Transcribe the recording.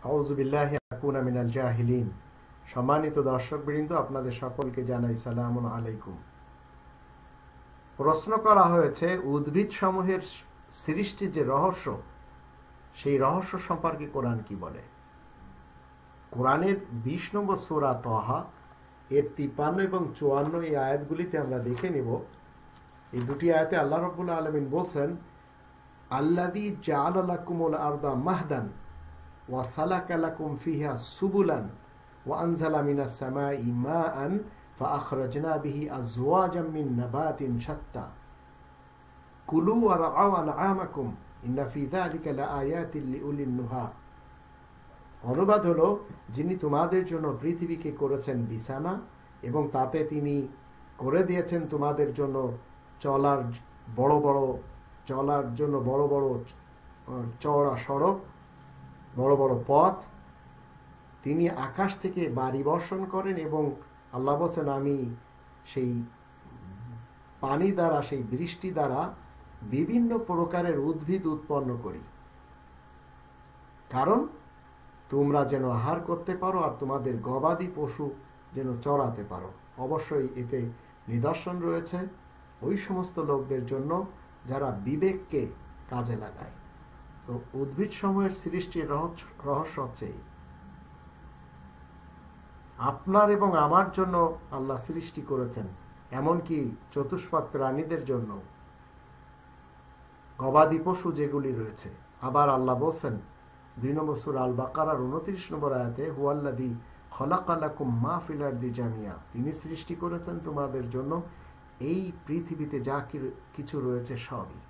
আউযু বিল্লাহি আকুনা মিনাল জাহিলিন। সম্মানিত দর্শকবৃন্দ, আপনাদের সকলকে জানাই সালামুন আলাইকুম। প্রশ্ন করা হয়েছে উদ্ভিদ সমূহের সৃষ্টির যে রহস্য, সেই রহস্য সম্পর্কে কোরআন কি বলে। কোরআনের 20 নম্বর সূরা তাহা এর 53 এবং 54 এই আয়াতগুলিতে আমরা দেখে নেব। এই দুটি আয়াতে আল্লাহ রাব্বুল আলামিন বলছেন, আল্লাযী জাআলা লাকুমুল আরদা মাহদান ওয়া সালাকা লাকুম ফিহা সুবুলান ওয়া আনজালা মিনাস সামাই মাআন ফাআখরাজনা বিহি আজওয়াজাম মিন নাবাতিন শাত্তা কুলু ওয়া রাআউ আনআমাকুম ইন্না ফি যালিকা লাআয়াতিন লিউলিন নুহা। অনুবাদ হলো, যিনি তোমাদের জন্য পৃথিবীকে করেছেন বিছানা এবং তাতে তিনি করে দিয়েছেন তোমাদের জন্য চলার জন্য বড় বড় চওড়া সড়ক, বড় বড় পথ। তিনি আকাশ থেকে বাড়ি বর্ষণ করেন এবং আল্লাহ বলেন, আমি সেই পানি দ্বারা, সেই বৃষ্টি দ্বারা বিভিন্ন প্রকারের উদ্ভিদ উৎপন্ন করি, কারণ তোমরা যেন আহার করতে পারো আর তোমাদের গবাদি পশু যেন চড়াতে পারো। অবশ্যই এতে নিদর্শন রয়েছে ওই সমস্ত লোকদের জন্য যারা বিবেককে কাজে লাগায়। তো উদ্ভিদ সমূহের সৃষ্টির রহস্য হচ্ছে আপনার এবং আমার জন্য আল্লাহ সৃষ্টি করেছেন, এমনকি চতুষ্পাদ প্রাণীদের জন্য, গবাদি পশু যেগুলি রয়েছে। আবার আল্লাহ বলছেন 2 নম্বর সূরা আল বাকারার 29 নম্বর আয়াতে, হুয়াল্লাযী খালাকা লাকুম মা ফিল আরদি জামিয়া, তিনি সৃষ্টি করেছেন তোমাদের জন্য এই পৃথিবীতে যা কিছু রয়েছে সবই।